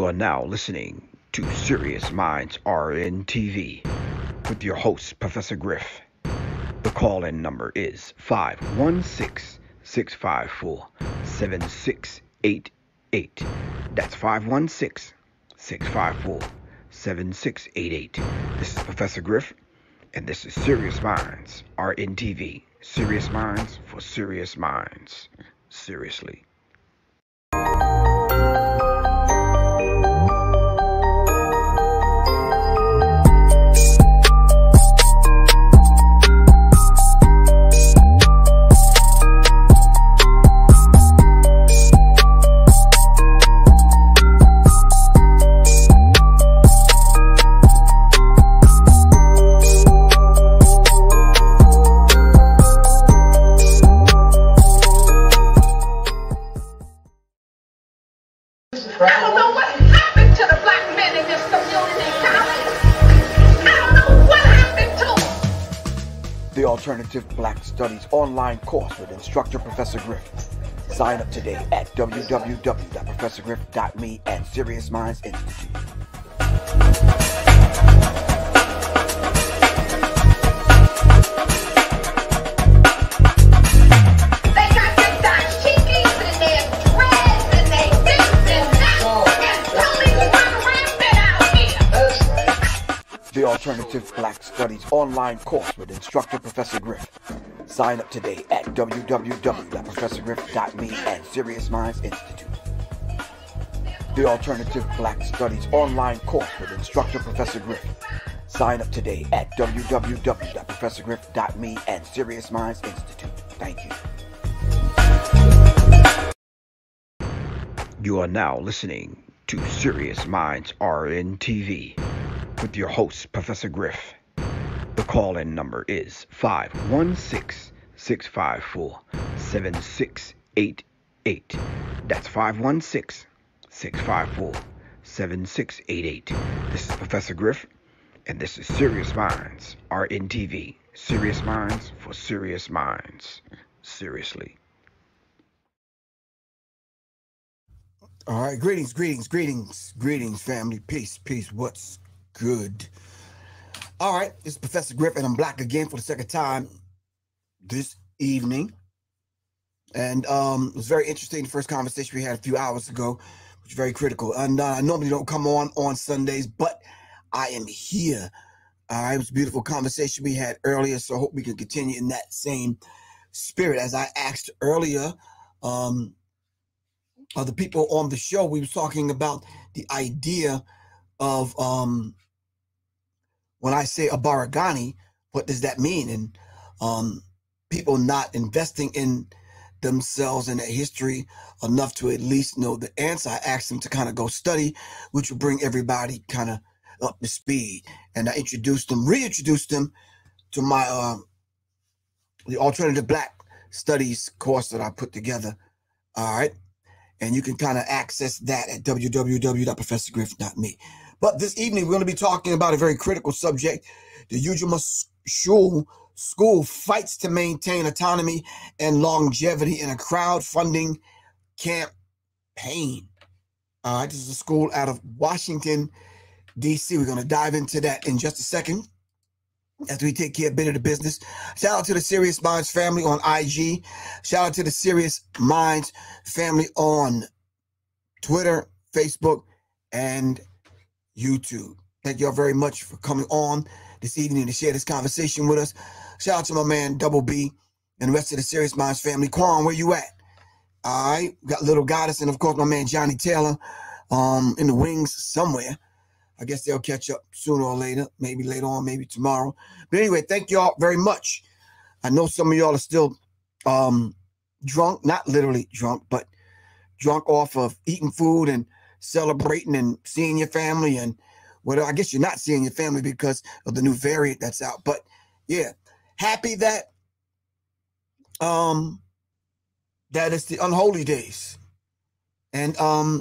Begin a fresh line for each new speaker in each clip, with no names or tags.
You are now listening to Serious Minds RN TV with your host, Professor Griff. The call-in number is 516-654-7688. That's 516-654-7688. This is Professor Griff, and this is Serious Minds RN TV. Serious Minds for Serious Minds. Seriously. The Alternative Black Studies online course with instructor Professor Griff. Sign up today at www.professorgriff.me and Serious Minds Institute. The Alternative Black Studies online course with instructor Professor Griff. Sign up today at www.professorgriff.me and Serious Minds Institute. The Alternative Black Studies online course with instructor Professor Griff. Sign up today at www.professorgriff.me and Serious Minds Institute. Thank you. You are now listening to Serious Minds RN TV with your host, Professor Griff. The call-in number is 516-654-7688. That's 516-654-7688. This is Professor Griff, and this is Serious Minds RN TV. Serious Minds for Serious Minds. Seriously.
All right, greetings, family. Peace. What's good? All right, this is Professor Griff, and I'm back again for the second time this evening. And it was very interesting, the first conversation we had a few hours ago, which was very critical. And I normally don't come on Sundays, but I am here. All right, it was a beautiful conversation we had earlier, so I hope we can continue in that same spirit. As I asked earlier, the people on the show, we were talking about the idea of when I say Abaragani, what does that mean? And people not investing in themselves and their history enough to at least know the answer. I asked them to kind of go study, which will bring everybody kind of up to speed. And I reintroduced them to my the Alternative Black Studies course that I put together. All right. And you can kind of access that at www.professorgriff.me. But this evening, we're going to be talking about a very critical subject. The Ujamaa School fights to maintain autonomy and longevity in a crowdfunding campaign. All right, this is a school out of Washington, D.C. We're going to dive into that in just a second as we take care of a bit of the business. Shout out to the Serious Minds family on IG. Shout out to the Serious Minds family on Twitter, Facebook, and YouTube. Thank y'all very much for coming on this evening to share this conversation with us. Shout out to my man Double B and the rest of the Serious Minds family. Quan, where you at? All right, we got Little Goddess and of course my man Johnny Taylor in the wings somewhere. I guess they'll catch up sooner or later, maybe later on, maybe tomorrow. But anyway, thank y'all very much. I know some of y'all are still drunk, not literally drunk, but drunk off of eating food and celebrating and seeing your family and whatever. I guess you're not seeing your family because of the new variant that's out. But yeah, happy that that it's the unholy days. And I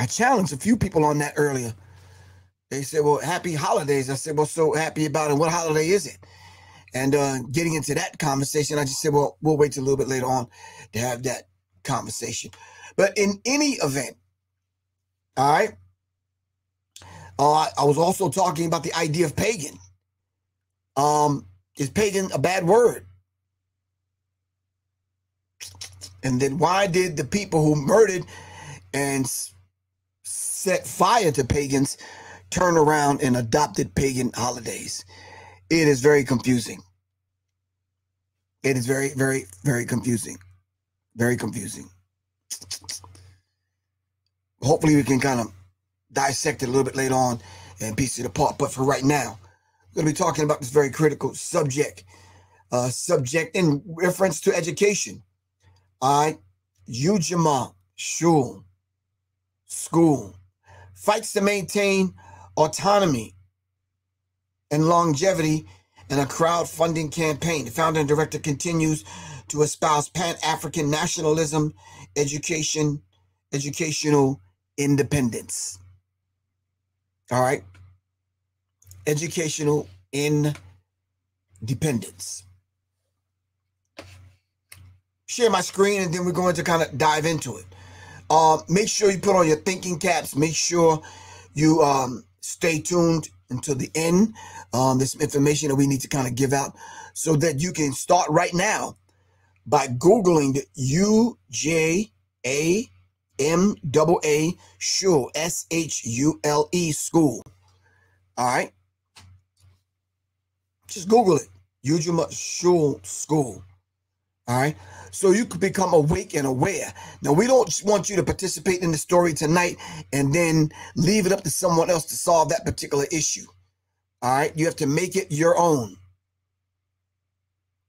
challenged a few people on that earlier. They said, well, happy holidays. I said, well, so happy about it. What holiday is it? And getting into that conversation, I just said, well, we'll wait till a little bit later on to have that conversation. But in any event, all right, I was also talking about the idea of pagan. Is pagan a bad word? And then why did the people who murdered and set fire to pagans turn around and adopted pagan holidays? It is very confusing. It is very, very, very confusing. Very confusing. Hopefully we can kind of dissect it a little bit later on and piece it apart. But for right now, we're going to be talking about this very critical subject in reference to education. All right. Ujamaa Shul School fights to maintain autonomy and longevity in a crowdfunding campaign. The founder and director continues to espouse Pan-African nationalism, educational independence. All right. Educational independence. Share my screen, and then we're going to kind of dive into it. Make sure you put on your thinking caps. Make sure you stay tuned until the end. There's some information that we need to kind of give out so that you can start right now by Googling the UJAMAA Shul, SHULE school. All right. Just Google it. Ujamaa Shul school. All right. So you could become awake and aware. Now, we don't want you to participate in the story tonight and then leave it up to someone else to solve that particular issue. All right. You have to make it your own.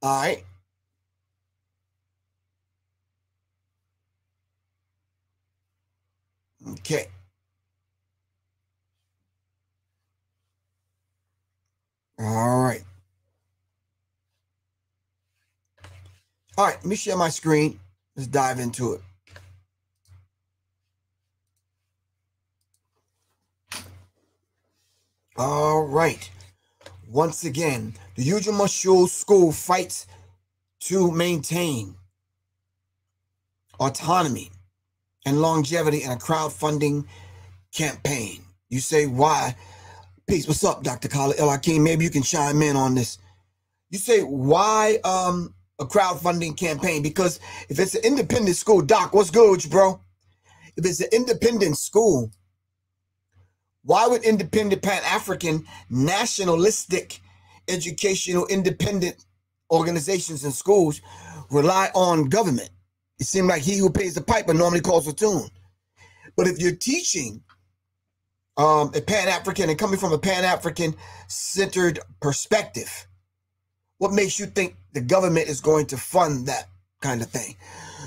All right. Okay. All right. All right, let me share my screen. Let's dive into it. All right. Once again, the Ujamaa Shul school fights to maintain autonomy and longevity in a crowdfunding campaign. You say, why? Peace. What's up, Dr. Khalid El-Hakim? Maybe you can chime in on this. You say, why a crowdfunding campaign? Because if it's an independent school, Doc, what's good with you, bro? If it's an independent school, why would independent Pan-African nationalistic educational independent organizations and schools rely on government? It seems like he who pays the piper normally calls the tune. But if you're teaching a Pan-African and coming from a Pan-African centered perspective, what makes you think the government is going to fund that kind of thing?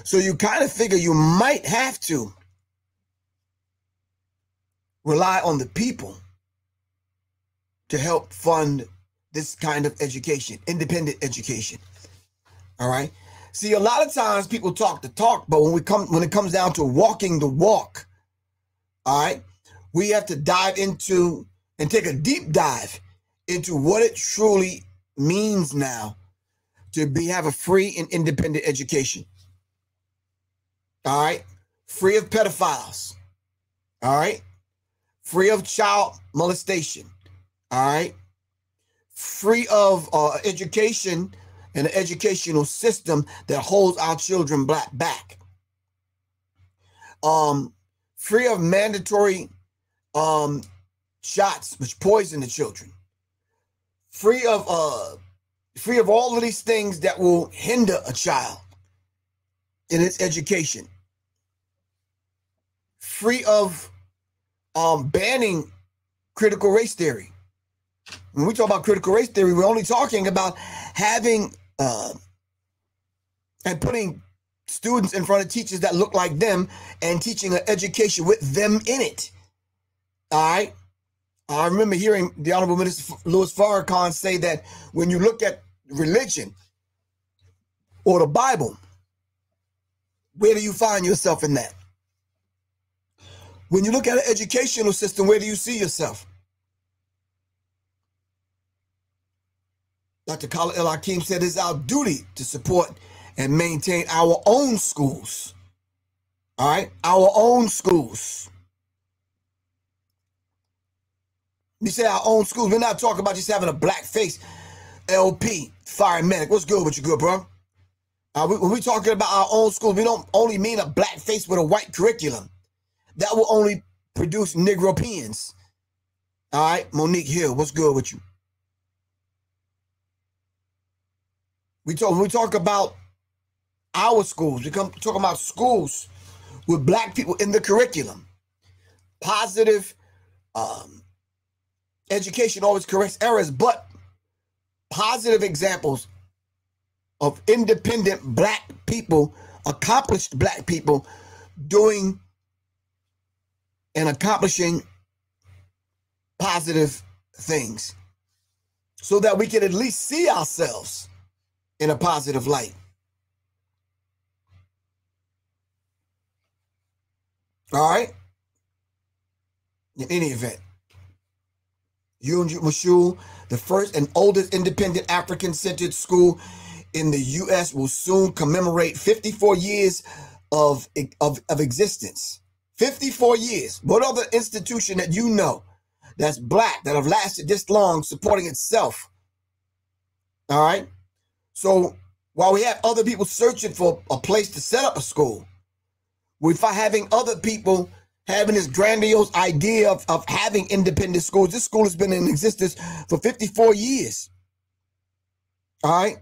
So you kind of figure you might have to rely on the people to help fund this kind of education, independent education. All right. See, a lot of times people talk the talk, but when it comes down to walking the walk, all right, we have to dive into and take a deep dive into what it truly means now to have a free and independent education. All right. Free of pedophiles. All right. Free of child molestation. All right. Free of education and an educational system that holds our children back. Free of mandatory shots which poison the children. Free of all of these things that will hinder a child in its education. Free of banning critical race theory. When we talk about critical race theory, we're only talking about having and putting students in front of teachers that look like them and teaching an education with them in it. All right. I remember hearing the Honorable Minister Louis Farrakhan say that when you look at religion or the Bible, where do you find yourself in that? When you look at an educational system, where do you see yourself? Dr. Khalid El-Hakim said it's our duty to support and maintain our own schools. All right? Our own schools. We say our own schools. We're not talking about just having a black face. LP, fire medic. What's good with you, good bro? When we talking about our own schools, we don't only mean a black face with a white curriculum. That will only produce Negropeans. All right, Monique Hill, what's good with you? We talk about our schools. We talk about schools with black people in the curriculum. Positive education always corrects errors, but positive examples of independent black people, accomplished black people doing and accomplishing positive things so that we can at least see ourselves in a positive light. All right? In any event, UMSHul, the first and oldest independent African-centered school in the U.S., will soon commemorate 54 years of existence. 54 years. What other institution that you know that's black, that have lasted this long supporting itself? All right? So while we have other people searching for a place to set up a school, we're having other people having this grandiose idea of having independent schools. This school has been in existence for 54 years. All right?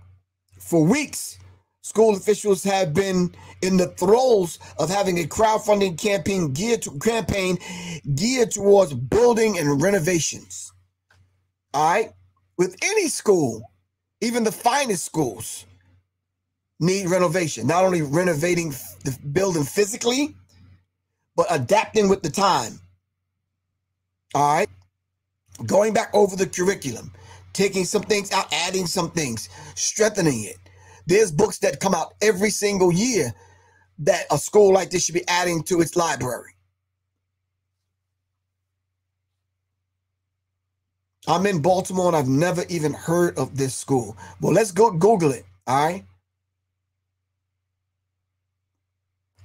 For weeks, school officials have been in the throes of having a crowdfunding campaign geared towards building and renovations. All right? With any school, even the finest schools need renovation. Not only renovating the building physically, but adapting with the time. All right? Going back over the curriculum, taking some things out, adding some things, strengthening it. There's books that come out every single year that a school like this should be adding to its library. I'm in Baltimore and I've never even heard of this school. Well, let's go Google it, all right?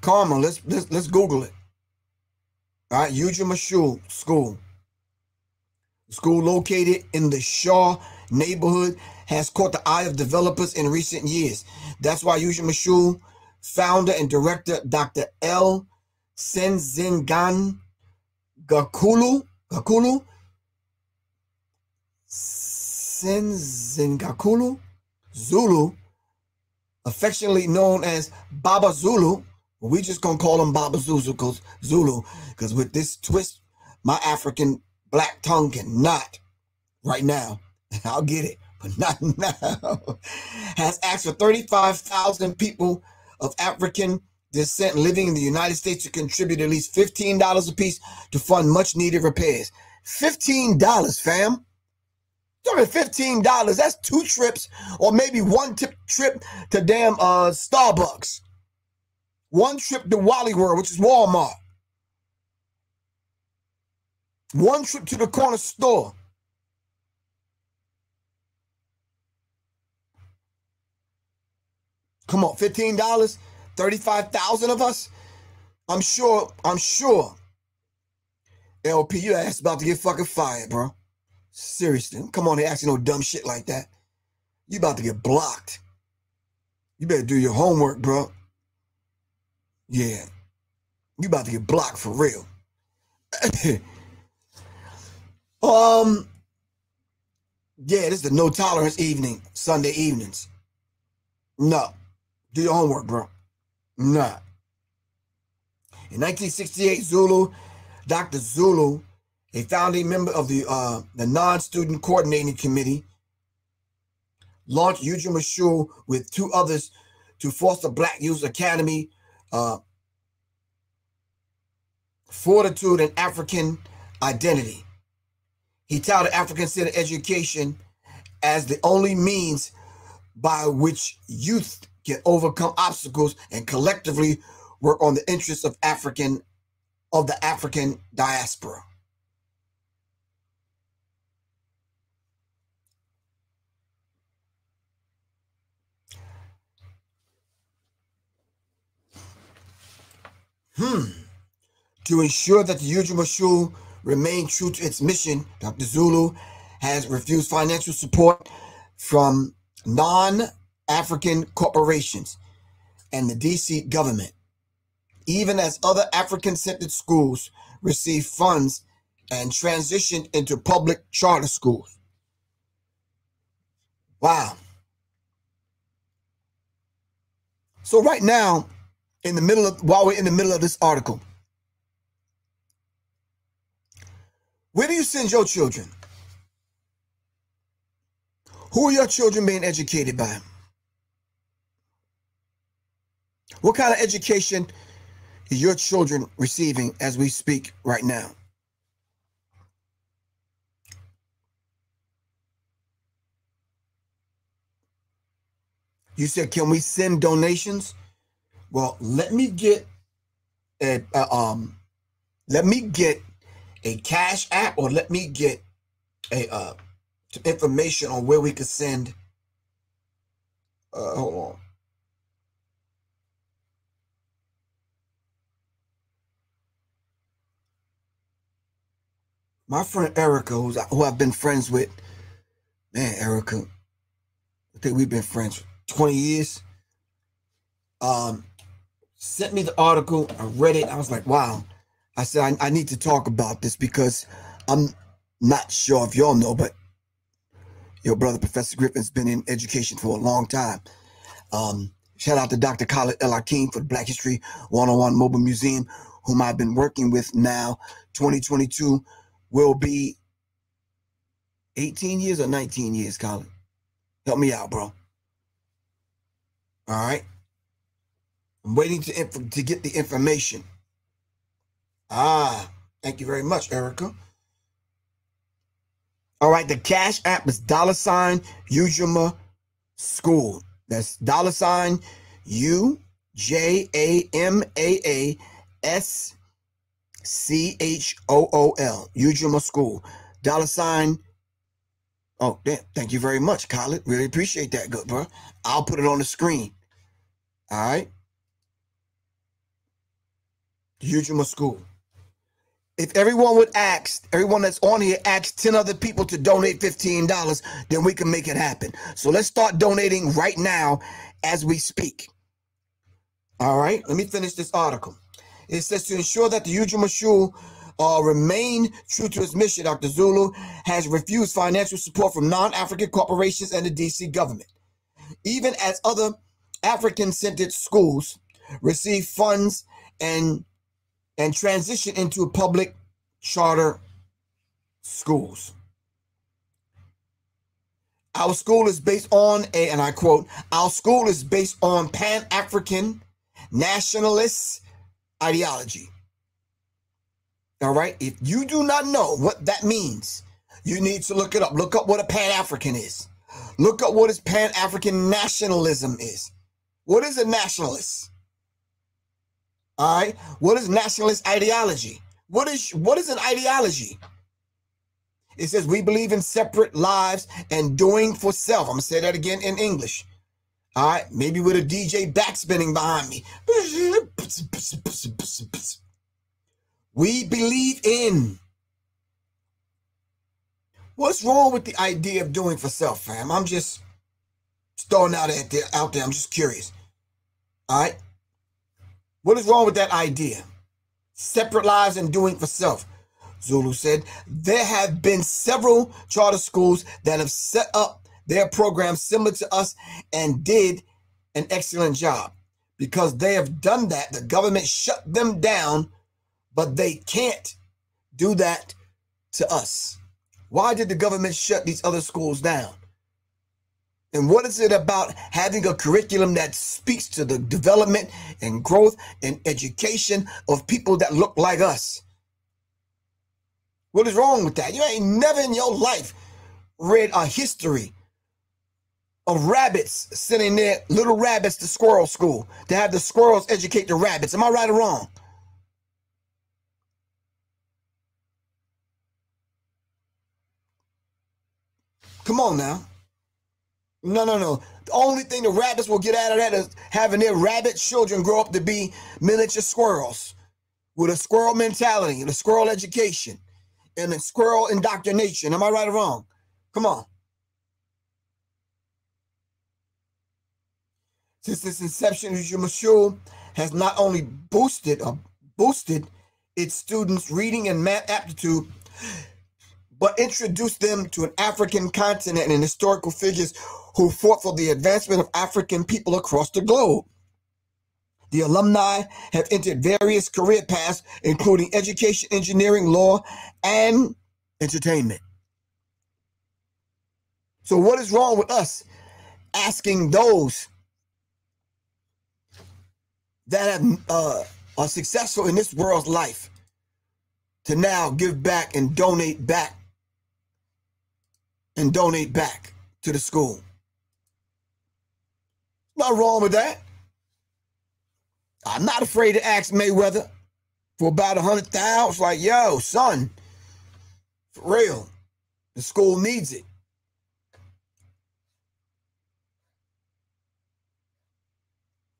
Karma, let's Google it. All right, UMSHul School. School located in the Shaw neighborhood has caught the eye of developers in recent years. That's why UMSHul founder and director Dr. L. Senzingan Gakulu, Zulu, affectionately known as Baba Zulu. We just gonna call him Baba Zulu because with this twist, my African black tongue cannot right now. I'll get it, but not now. Has asked for 35,000 people of African descent living in the United States to contribute at least $15 apiece to fund much needed repairs. $15, fam. Talking $15. That's 2 trips or maybe 1 trip to damn Starbucks. 1 trip to Wally World, which is Walmart. 1 trip to the corner store. Come on, $15, 35,000 of us. I'm sure. LP, your ass about to get fucking fired, bro. Seriously, come on here asking no dumb shit like that. You about to get blocked. You better do your homework, bro. Yeah, you about to get blocked for real. Yeah, this is the no tolerance evening, Sunday evenings. No, do your homework, bro. Nah. In 1968, Dr. Zulu, a founding member of the non-student coordinating committee, launched UMSHul with 2 others to foster Black Youth Academy, fortitude, and African identity. He touted African-centered education as the only means by which youth can overcome obstacles and collectively work on the interests of the African diaspora. To ensure that the UMSHul remain true to its mission, Dr. Zulu has refused financial support from non-African corporations and the DC government, even as other African-centered schools receive funds and transition into public charter schools. Wow. So right now, while we're in the middle of this article, where do you send your children? Who are your children being educated by? What kind of education are your children receiving as we speak right now? You said, can we send donations? Well, let me get a Cash App, or let me get a some information on where we could send. Hold on. My friend Erica, who I've been friends with, man, Erica, I think we've been friends for 20 years. Sent me the article. I read it. I was like, wow. I said, I need to talk about this because I'm not sure if y'all know, but your brother, Professor Griffin's been in education for a long time. Shout out to Dr. Khalid El Hakim for the Black History 101 Mobile Museum, whom I've been working with now. 2022 will be 18 years or 19 years, Khalid. Help me out, bro. All right. I'm waiting to get the information. Thank you very much, Erica. All right, the Cash App is $ Ujima School. That's $ UJAMAASCHOOL. Ujima School. $ Oh, damn. Thank you very much, Khalid. Really appreciate that, good bro. I'll put it on the screen. All right. Ujima School. If everyone that's on here asks 10 other people to donate $15, then we can make it happen. So let's start donating right now as we speak. All right, let me finish this article. It says, to ensure that the Ujima School remain true to its mission, Dr. Zulu has refused financial support from non-African corporations and the DC government, even as other African-centered schools receive funds and transition into public charter schools. Our school is based on and I quote, our school is based on Pan-African nationalist ideology. All right. If you do not know what that means, you need to look it up. Look up what a Pan-African is. Look up what is Pan-African nationalism is. What is a nationalist? All right. What is nationalist ideology? What is an ideology? It says we believe in separate lives and doing for self. I'm going to say that again in English. All right. Maybe with a DJ backspinning behind me. We believe in. What's wrong with the idea of doing for self, fam? I'm just throwing out there. I'm just curious. All right. What is wrong with that idea? Separate lives and doing for self. Zulu said, there have been several charter schools that have set up their programs similar to us and did an excellent job. Because they have done that, the government shut them down, but they can't do that to us. Why did the government shut these other schools down? And what is it about having a curriculum that speaks to the development and growth and education of people that look like us? What is wrong with that? You ain't never in your life read a history of rabbits sending their little rabbits to squirrel school to have the squirrels educate the rabbits. Am I right or wrong? Come on now. No. The only thing the rabbits will get out of that is having their rabbit children grow up to be miniature squirrels with a squirrel mentality and a squirrel education. and the squirrel indoctrination. Am I right or wrong? Come on. Since its inception, UJMSU has not only boosted its students' reading and math aptitude, but introduced them to an African continent and historical figures who fought for the advancement of African people across the globe. The alumni have entered various career paths, including education, engineering, law, and entertainment. So what is wrong with us asking those that are successful in this world's life to now give back and donate back to the school? Nothing wrong with that. I'm not afraid to ask Mayweather for about $100,000. It's like, yo, son, for real, the school needs it.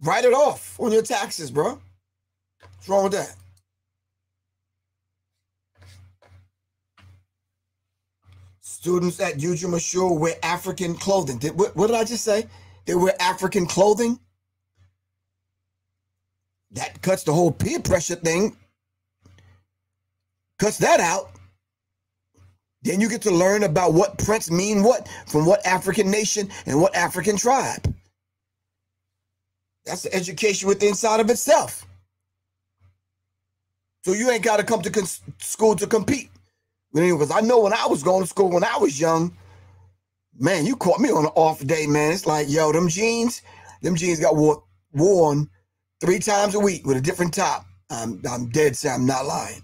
Write it off on your taxes, bro. What's wrong with that? Students at UJMSU wear African clothing. What did I just say? They wear African clothing? That cuts the whole peer pressure thing. Cuts that out. Then you get to learn about what prints mean what from what African nation and what African tribe. That's the education within inside of itself. So you ain't got to come to school to compete with anyone. Because I know when I was going to school when I was young, man, you caught me on an off day, man. It's like, yo, them jeans got worn 3 times a week with a different top. I'm dead set. I'm not lying.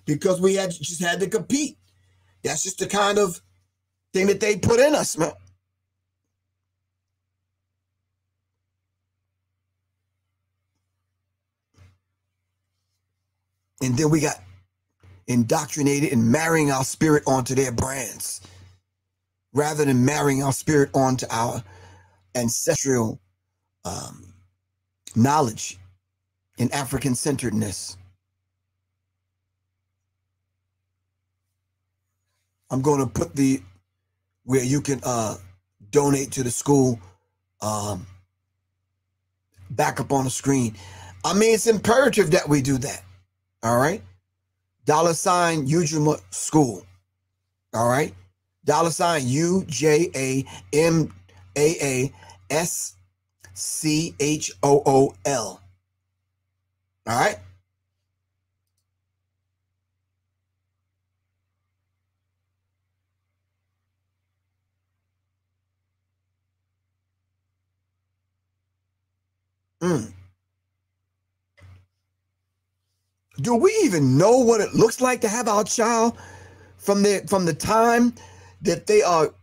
Because we just had to compete. That's just the kind of thing that they put in us, man. And then we got indoctrinated in marrying our spirit onto their brands rather than marrying our spirit onto our ancestral knowledge and African-centeredness. I'm going to put where you can donate to the school back up on the screen. I mean, it's imperative that we do that. All right. $ UJMA school. All right. $ UJAMAASCHOOL. All right. Do we even know what it looks like to have our child from the time that they are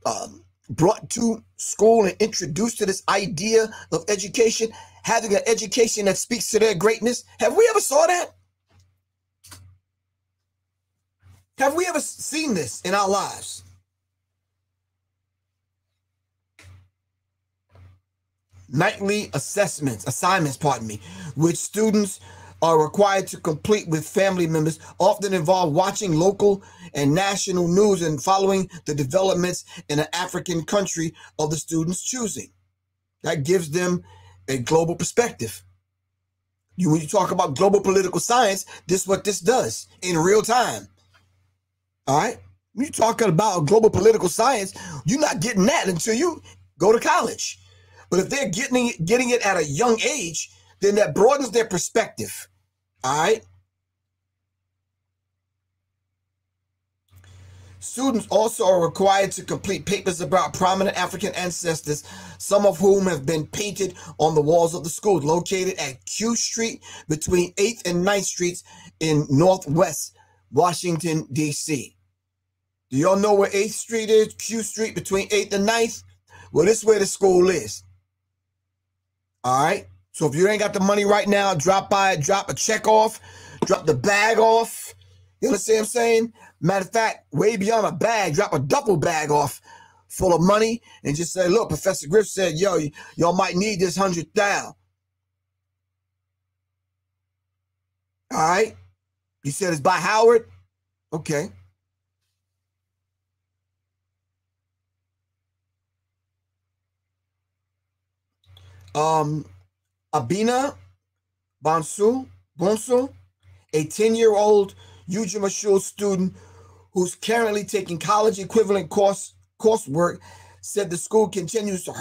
brought to school and introduced to this idea of education, having an education that speaks to their greatness? Have we ever saw that? Have we ever seen this in our lives? Nightly assignments, which students are required to complete with family members, often involve watching local and national news and following the developments in an African country of the student's choosing. That gives them a global perspective. When you talk about global political science, this is what this does in real time. All right? When you're talking about global political science, you're not getting that until you go to college. But if they're getting it at a young age, then that broadens their perspective. All right. Students also are required to complete papers about prominent African ancestors, some of whom have been painted on the walls of the school, located at Q Street between 8th and 9th Streets in Northwest Washington, D.C. Do y'all know where 8th Street is? Q Street between 8th and 9th? Well, this is where the school is. All right. So if you ain't got the money right now, drop by, drop a check off, drop the bag off. You understand what I'm saying? Matter of fact, way beyond a bag, drop a duffel bag off full of money and just say, look, Professor Griff said, yo, y'all might need this $100,000. All right. You said it's by Howard? Okay. Abina Bonsu, a 10-year-old Ujima Shul student who's currently taking college equivalent coursework, said the school continues to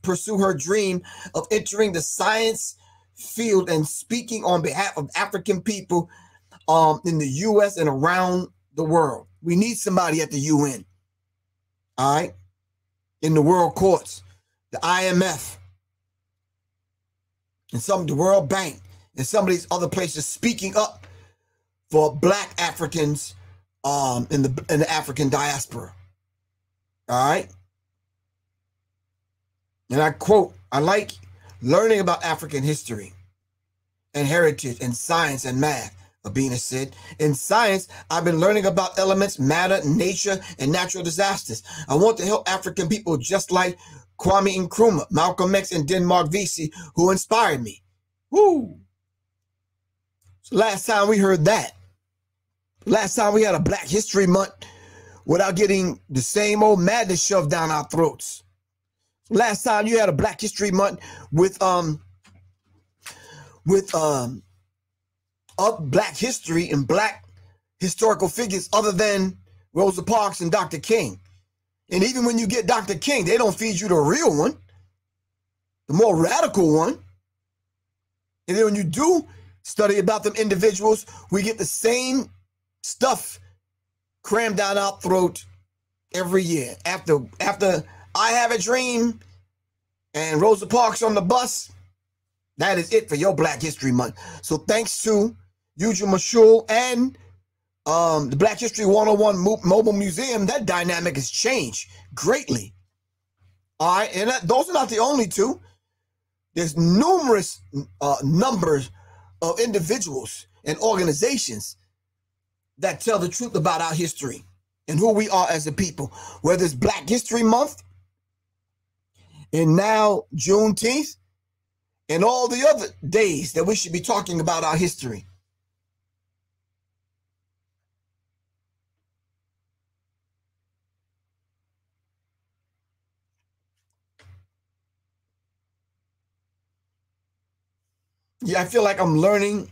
pursue her dream of entering the science field and speaking on behalf of African people in the U.S. and around the world. We need somebody at the UN, all right, in the world courts, the IMF, and the World Bank, and some of these other places speaking up for Black Africans in the African diaspora. All right. And I quote, I like learning about African history and heritage and science and math, Abina said. In science, I've been learning about elements, matter, nature, and natural disasters. I want to help African people just like Kwame Nkrumah, Malcolm X, and Denmark Vesey, who inspired me. Woo! So last time we heard that. Last time we had a Black History Month without getting the same old madness shoved down our throats. Last time you had a Black History Month with Black history and Black historical figures other than Rosa Parks and Dr. King. And even when you get Dr. King, they don't feed you the real one, the more radical one. And then when you do study about them individuals, we get the same stuff crammed down our throat every year. After I Have a Dream and Rosa Parks on the bus, that is it for your Black History Month. So thanks to Ujima Shul and the Black History 101 Mobile Museum, that dynamic has changed greatly. All right, and those are not the only two. There's numerous numbers of individuals and organizations that tell the truth about our history and who we are as a people, whether it's Black History Month and now Juneteenth and all the other days that we should be talking about our history. Yeah, I feel like I'm learning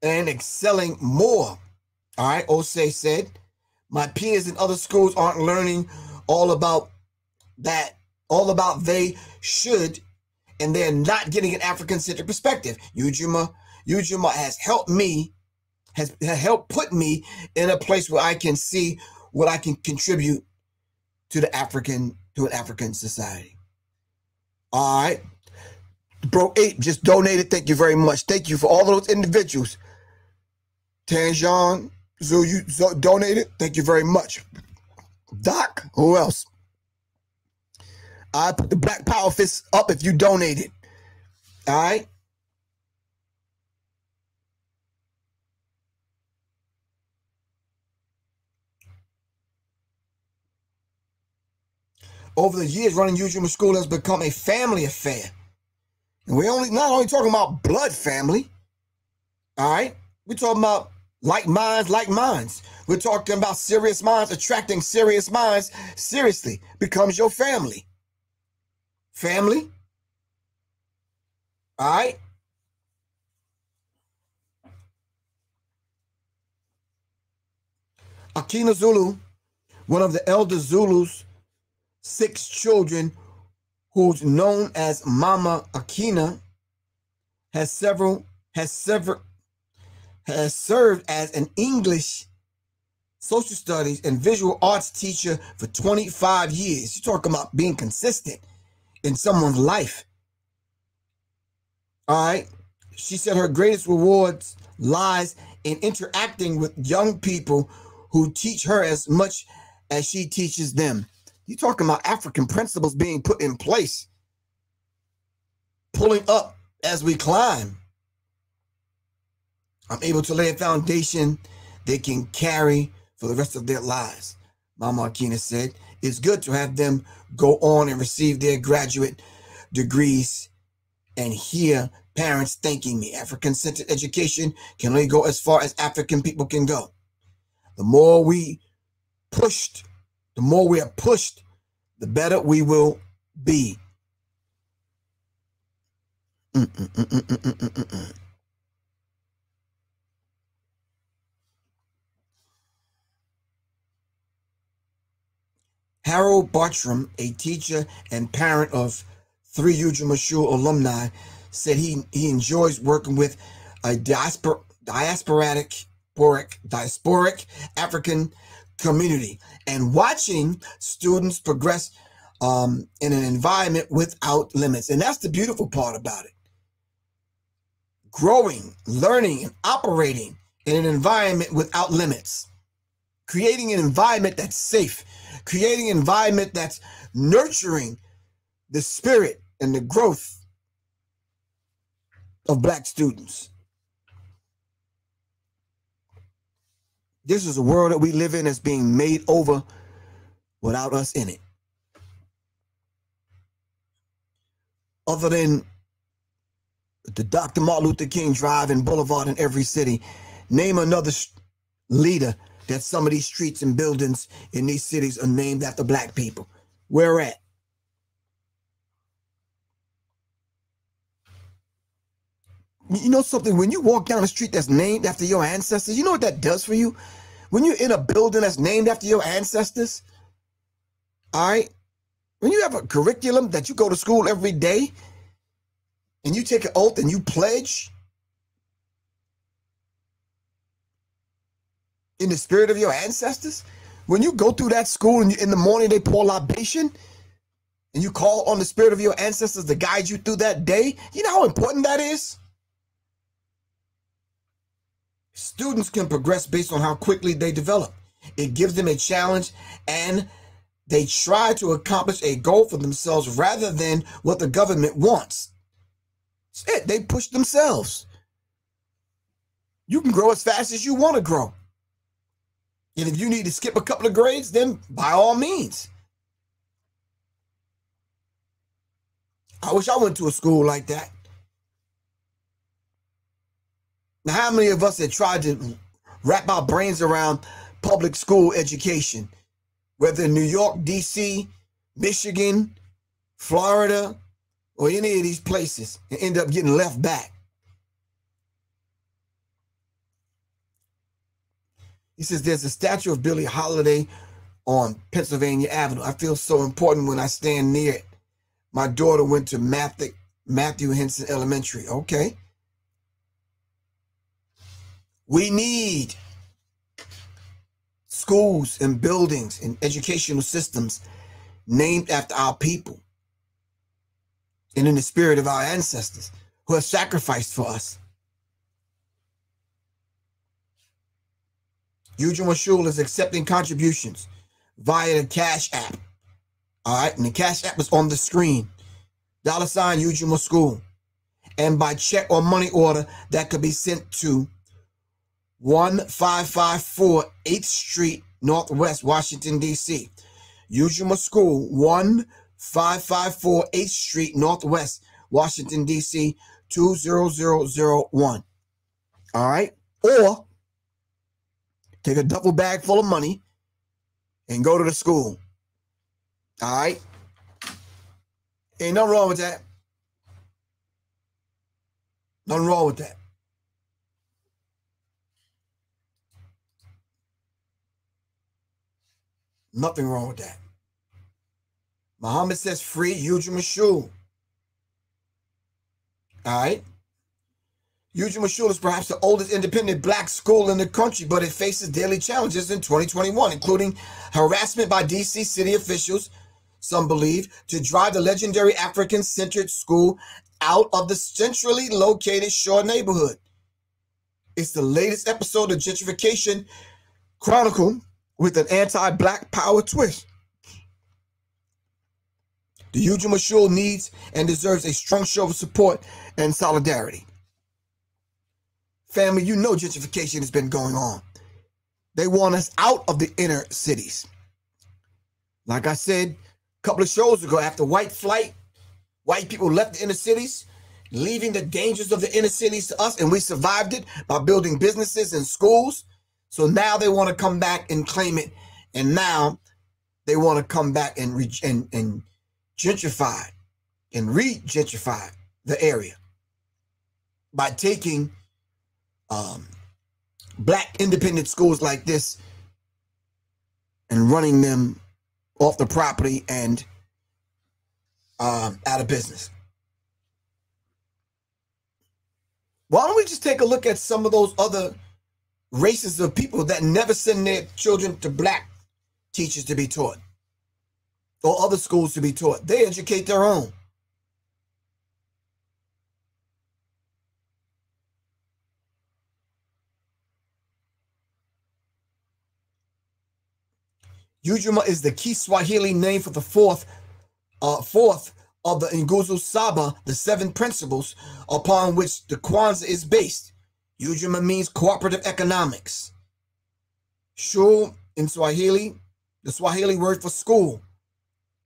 and excelling more. All right, Osei said. My peers in other schools aren't learning all about that, all about they should, and they're not getting an African-centered perspective. Ujima has helped me, has helped put me in a place where I can see what I can contribute to an African society. All right. Bro 8 just donated. Thank you very much. Thank you for all those individuals. Tanjan, you donated. Thank you very much. Doc, who else? I put the Black Power fist up if you donated. All right. Over the years, running Ujima School has become a family affair. And we're not only talking about blood family, all right? We're talking about like minds. We're talking about serious minds attracting serious minds. Seriously, becomes your family. Family, all right? Akina Zulu, one of the elder Zulu's 6 children, who's known as Mama Akina, has served as an English, social studies, and visual arts teacher for 25 years. You're talking about being consistent in someone's life. All right. She said her greatest rewards lies in interacting with young people who teach her as much as she teaches them. You're talking about African principles being put in place, pulling up as we climb. I'm able to lay a foundation they can carry for the rest of their lives. Mama Akina said, it's good to have them go on and receive their graduate degrees and hear parents thanking me. African-centered education can only go as far as African people can go. The more we are pushed, the better we will be. Harold Bartram, a teacher and parent of 3 Ujamaa Shul alumni, said he enjoys working with a diasporic African community and watching students progress in an environment without limits. And that's the beautiful part about it. Growing, learning, and operating in an environment without limits. Creating an environment that's safe. Creating an environment that's nurturing the spirit and the growth of Black students. This is a world that we live in that's being made over without us in it. Other than the Dr. Martin Luther King Drive and Boulevard in every city, name another leader that some of these streets and buildings in these cities are named after Black people. Where at? You know something? When you walk down a street that's named after your ancestors, you know what that does for you? When you're in a building that's named after your ancestors, all right? When you have a curriculum that you go to school every day and you take an oath and you pledge in the spirit of your ancestors, when you go through that school and in the morning they pour libation and you call on the spirit of your ancestors to guide you through that day, you know how important that is? Students can progress based on how quickly they develop. It gives them a challenge and they try to accomplish a goal for themselves rather than what the government wants. That's it. They push themselves. You can grow as fast as you want to grow. And if you need to skip a couple of grades, then by all means. I wish I went to a school like that. Now, how many of us have tried to wrap our brains around public school education, whether in New York, D.C., Michigan, Florida, or any of these places, and end up getting left back? He says there's a statue of Billie Holiday on Pennsylvania Avenue. I feel so important when I stand near it. My daughter went to Matthew Henson Elementary. Okay. We need schools and buildings and educational systems named after our people and in the spirit of our ancestors who have sacrificed for us. Ujamaa Shul is accepting contributions via the Cash App. All right, and the Cash App is on the screen. $ Ujamaa School. And by check or money order, that could be sent to 1554 8th Street, Northwest, Washington, D.C. Ujamaa School, 1554 8th Street, Northwest, Washington, D.C., 20001. All right? Or take a duffel bag full of money and go to the school. All right? Ain't nothing wrong with that. Nothing wrong with that. Nothing wrong with that. Muhammad says free Ujamaa Shul. All right? Ujamaa Shul is perhaps the oldest independent Black school in the country, but it faces daily challenges in 2021, including harassment by D.C. city officials, some believe, to drive the legendary African-centered school out of the centrally located Shore neighborhood. It's the latest episode of Gentrification Chronicle with an anti-Black power twist. The Ujamaa Shul needs and deserves a strong show of support and solidarity. Family, you know gentrification has been going on. They want us out of the inner cities. Like I said a couple of shows ago, after white flight, white people left the inner cities, leaving the dangers of the inner cities to us, and we survived it by building businesses and schools. So now they want to come back and claim it, and now they want to come back and gentrify and re-gentrify the area. by taking black independent schools like this and running them off the property and out of business. Why don't we just take a look at some of those other races of people that never send their children to black teachers to be taught or other schools to be taught? They educate their own. Ujima is the Kiswahili name for the fourth of the Nguzo Saba, the 7 principles upon which the Kwanzaa is based. Ujima means cooperative economics. Shul in Swahili, the Swahili word for school.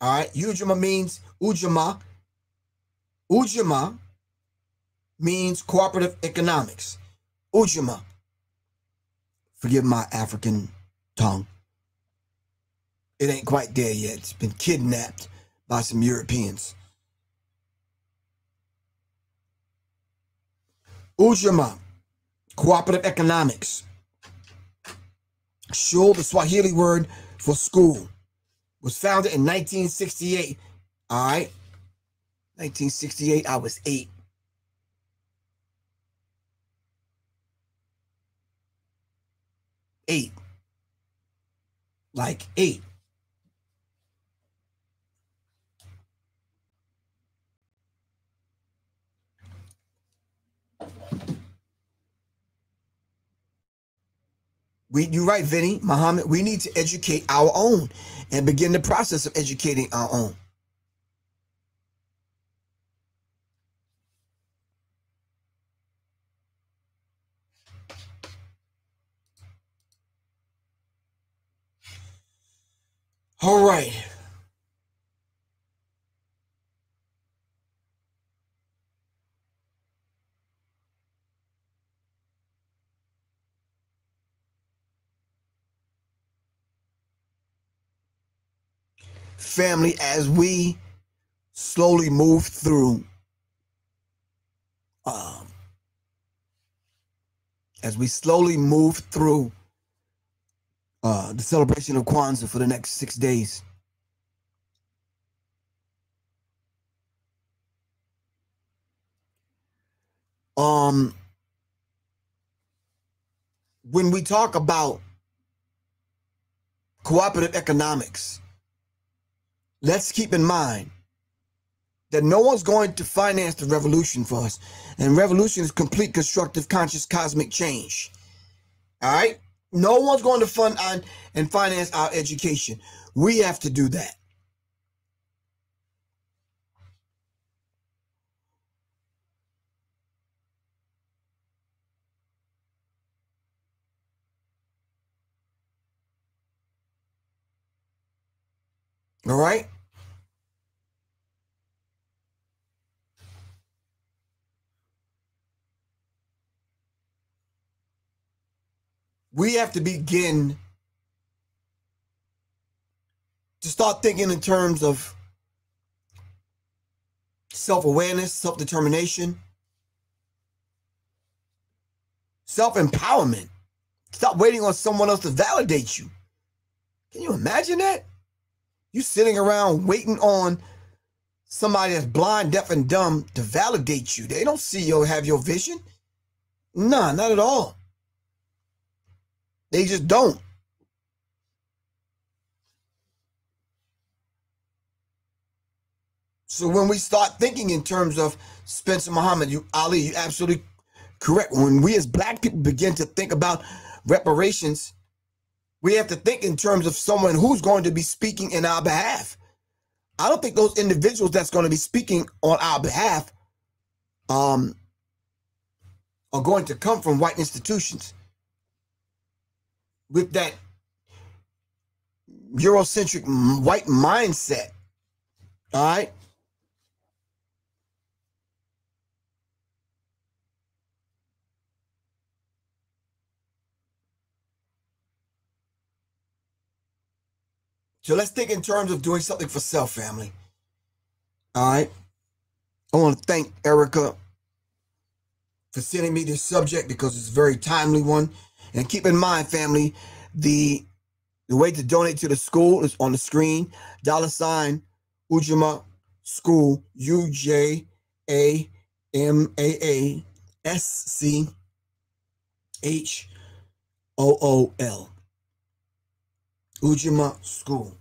All right, Ujima means Ujima. Ujima means cooperative economics. Ujima. Forgive my African tongue. It ain't quite there yet. It's been kidnapped by some Europeans. Ujima, cooperative economics. Shul, the Swahili word for school, was founded in 1968. All right. 1968, I was 8. Like 8. You're right, Vinny, Muhammad. We need to educate our own and begin the process of educating our own. All right. Family, as we slowly move through the celebration of Kwanzaa for the next 6 days, when we talk about cooperative economics, let's keep in mind that no one's going to finance the revolution for us. And revolution is complete, constructive, conscious, cosmic change. All right? No one's going to fund and finance our education. We have to do that. All right? We have to begin to start thinking in terms of self-awareness, self-determination, self-empowerment. Stop waiting on someone else to validate you. Can you imagine that? You sitting around waiting on somebody that's blind, deaf, and dumb to validate you. They don't see you or have your vision. Nah, not at all. They just don't. So when we start thinking in terms of Spencer Muhammad, Ali, you're absolutely correct. When we as black people begin to think about reparations, we have to think in terms of someone who's going to be speaking in our behalf. I don't think those individuals that's going to be speaking on our behalf are going to come from white institutions with that Eurocentric white mindset. All right? So let's think in terms of doing something for self, family. All right? I want to thank Erica for sending me this subject because it's a very timely one. And keep in mind, family, the way to donate to the school is on the screen. $ Ujamaa School, UJAMAASCHOOL. Ujamaa School.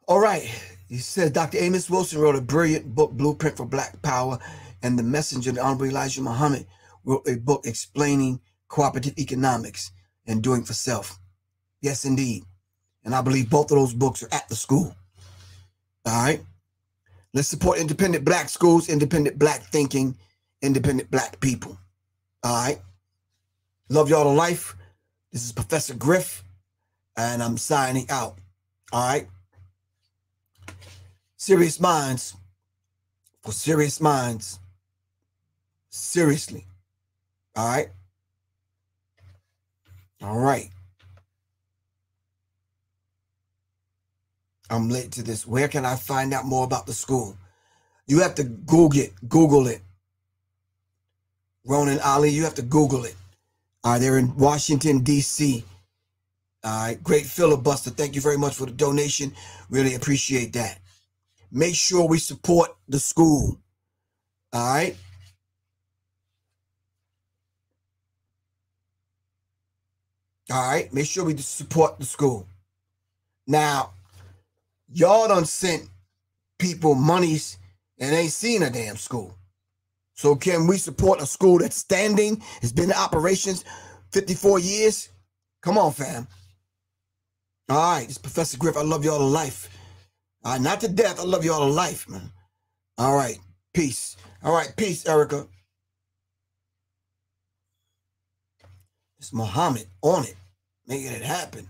All right. He says Dr. Amos Wilson wrote a brilliant book, Blueprint for Black Power, and the messenger, the Honorable Elijah Muhammad, wrote a book explaining cooperative economics and doing for self. Yes, indeed. And I believe both of those books are at the school. All right. Let's support independent black schools, independent black thinking, independent black people. All right. Love y'all to life. This is Professor Griff, and I'm signing out. All right. Serious minds for serious minds. Seriously. All right. All right. I'm late to this. Where can I find out more about the school? You have to Google it. Ronan Ali, you have to Google it. All right, they're in Washington, D.C. All right, great filibuster. Thank you very much for the donation. Really appreciate that. Make sure we support the school. All right. All right. Make sure we support the school. Now, y'all done sent people monies and ain't seen a damn school. So can we support a school that's standing? It's been in operations 54 years. Come on, fam. All right. It's Professor Griff. I love y'all to life. Not to death. I love you all to life, man. All right. Peace. All right. Peace, Erica. It's Muhammad on it. Making it happen.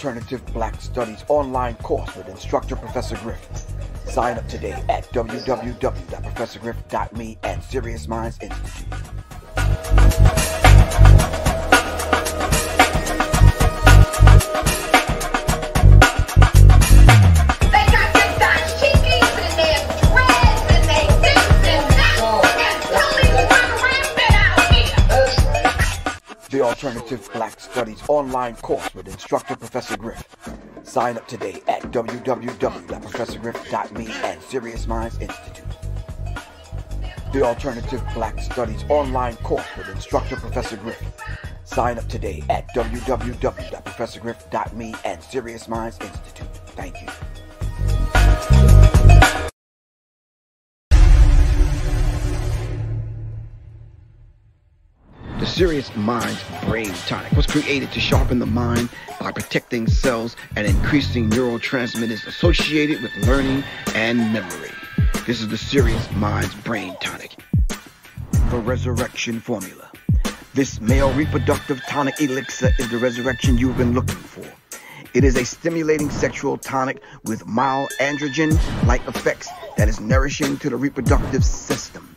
Alternative Black Studies online course with instructor Professor Griff. Sign up today at www.professorgriff.me and Serious Minds Institute. The Alternative Black Studies online course with instructor Professor Griff. Sign up today at www.professorgriff.me and Serious Minds Institute. The Alternative Black Studies online course with instructor Professor Griff. Sign up today at www.professorgriff.me and Serious Minds Institute. Thank you. The Serious Minds Brain Tonic was created to sharpen the mind by protecting cells and increasing neurotransmitters associated with learning and memory. This is the Serious Minds Brain Tonic. The Resurrection Formula. This male reproductive tonic elixir is the resurrection you've been looking for. It is a stimulating sexual tonic with mild androgen-like effects that is nourishing to the reproductive system.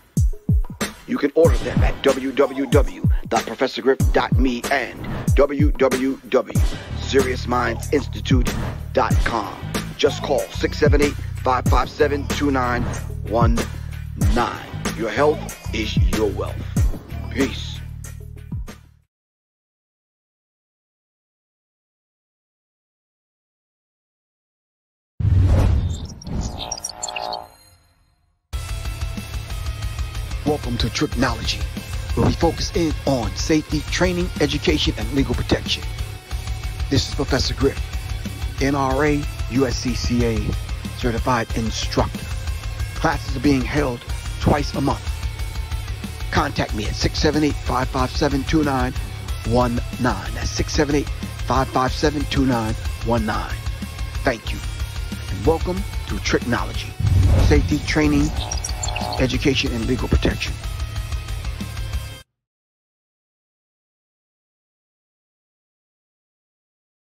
You can order them at www.professorgriff.me and www
SeriousMindsInstitute.com. Just call 678-557-2919. Your health is your wealth. Peace. Welcome to Tricknology, where we focus in on safety, training, education, and legal protection. This is Professor Griff, NRA, USCCA certified instructor. Classes are being held twice a month. Contact me at 678-557-2919. That's 678-557-2919. Thank you, and welcome to Tricknology, safety, training, education, and legal protection.